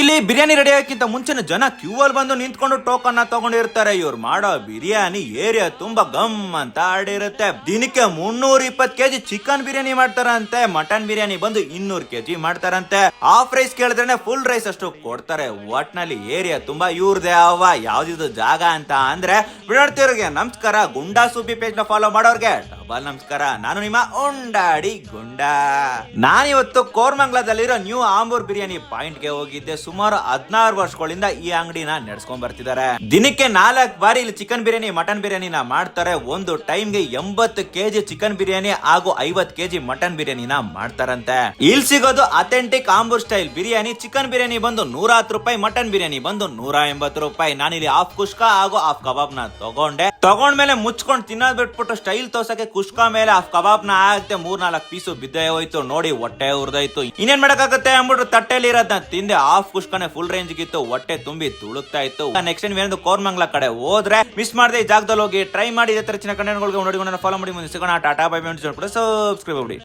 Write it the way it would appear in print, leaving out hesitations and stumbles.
ಇಲ್ಲಿ ಬಿರಿಯಾನಿ ರೆಡಿ ಆಗಕ್ಕಿಂತ ಮುಂಚೆನೆ ಜನ ಕ್ಯೂ ಅಲ್ಲಿ ಬಂದು ನಿಂತ್ಕೊಂಡು ಟೋಕನ್ ತಗೊಂಡಿರ್ತಾರೆ. ಇವ್ರು ಮಾಡೋ ಬಿರಿಯಾನಿ ಏರಿಯಾ ತುಂಬಾ ಗಮ್ ಅಂತ ಆಡಿರುತ್ತೆ. ದಿನಕ್ಕೆ 320 ಕೆಜಿ ಚಿಕನ್ ಬಿರಿಯಾನಿ ಮಾಡ್ತಾರಂತೆ. ಮಟನ್ ಬಿರಿಯಾನಿ ಬಂದು 200 ಕೆಜಿ ಮಾಡ್ತಾರಂತೆ. ಹಾಫ್ ರೈಸ್ ಕೇಳಿದ್ರೆ ಫುಲ್ ರೈಸ್ ಅಷ್ಟು ಕೊಡ್ತಾರೆ. ಒಟ್ನಲ್ಲಿ ಏರಿಯಾ ತುಂಬಾ ಇವ್ರದೇ ಅವ. ಯಾವ್ದಿದು ಜಾಗ ಅಂತ ಅಂದ್ರೆ ಬಿಡಾಡ್ತಿವ್ರಿಗೆ ನಮಸ್ಕಾರ. ಗುಂಡಾ ಸುಬ್ಬಿ ಪೇಜ್ ನ ಫಾಲೋ ಮಾಡೋರ್ಗೆ ಡಬಲ್ ನಮಸ್ಕಾರ. ನಾನು ನಿಮ್ಮ ಉಂಡಾಡಿ ಗುಂಡಾ. ನಾನಿವತ್ತು ಕೋರ್ಮಂಗ್ಲದಲ್ಲಿರೋ ನ್ಯೂ ಆಂಬೂರ್ ಬಿರಿಯಾನಿ ಪಾಯಿಂಟ್ ಗೆ ಹೋಗಿದ್ದೆ. ಸುಮಾರು 16 ವರ್ಷಗಳಿಂದ ಈ ಅಂಗಡಿನ ನಡೆಸ್ಕೊಂಡ್ ಬರ್ತಿದ್ದಾರೆ. ದಿನಕ್ಕೆ 4 ಬಾರಿ ಇಲ್ಲಿ ಚಿಕನ್ ಬಿರಿಯಾನಿ ಮಟನ್ ಬಿರಿಯಾನಿನ ಮಾಡ್ತಾರೆ. ಒಂದು ಟೈಮ್ ಗೆ 80 ಕೆಜಿ ಚಿಕನ್ ಬಿರಿಯಾನಿ ಹಾಗೂ 50 ಕೆಜಿ ಮಟನ್ ಬಿರಿಯಾನಿನ ಮಾಡ್ತಾರಂತೆ. ಇಲ್ಲಿ ಸಿಗೋದು authentic Ambur style biryani. Chicken biryani ಬಂದು 110 ರೂಪಾಯಿ, ಮಟನ್ ಬಿರಿಯಾನಿ ಬಂದು 180 ರೂಪಾಯಿ. ನಾನಿಲ್ಲಿ ಹಾಫ್ ಕುಷ್ಕಾ ಹಾಗೂ ಹಾಫ್ ಕಬಾಬ್ ನ ತಗೊಂಡ್ಮೇಲೆ ಮುಚ್ಕೊಂಡು ತಿನ್ನೋದ್ ಬಿಟ್ಬಿಟ್ಟು ಸ್ಟೈಲ್ ತೋರ್ಸಕ್ಕೆ ಕುಷ್ಕಾ ಮೇಲೆ ಹಾಫ್ ಕಬಾಬ್ ನ ಹಾಕ್ತೆ. 3-4 ಪೀಸು ಬಿದ್ದೇ ಹೋಯ್ತು. ನೋಡಿ ಹೊಟ್ಟೆ ಉರ್ದಾಯ್ತು. ಇನ್ನೇನ್ ಮಾಡಕ್ಕಾಗತ್ತೆ ಅಂದ್ಬಿಟ್ಟು ತಟ್ಟೆಲಿ ಇರೋದನ್ನ ತಿಂದೆ. ಹಾಫ್ ಕುಷ್ಕಾನೆ ಫುಲ್ ರೇಂಜ್ ಗಿತ್ತು. ಹೊಟ್ಟೆ ತುಂಬಿ ತುಳುಕ್ತಾ ಇತ್ತು. ನೆಕ್ಸ್ಟ್ ಏನಾದ್ರು ಕೋರ್ಮಂಗ್ಲ ಕಡೆ ಹೋದ್ರೆ ಮಿಸ್ ಮಾಡದೆ ಈ ಜಾಗದಲ್ಲಿ ಹೋಗಿ ಟ್ರೈ ಮಾಡಿ. ಇದೇ ತರ ಚಿನ್ನ ಕಂಟೆಂಟ್ಗಳಿಗೆ ನೋಡಿ ಫಾಲೋ ಮಾಡಿ. ಮುಂದೆ ಸಿಗೋಣ. Tata bye bye. ಸಬ್ಸ್ಕ್ರೈಬ್ ಮಾಡಿ.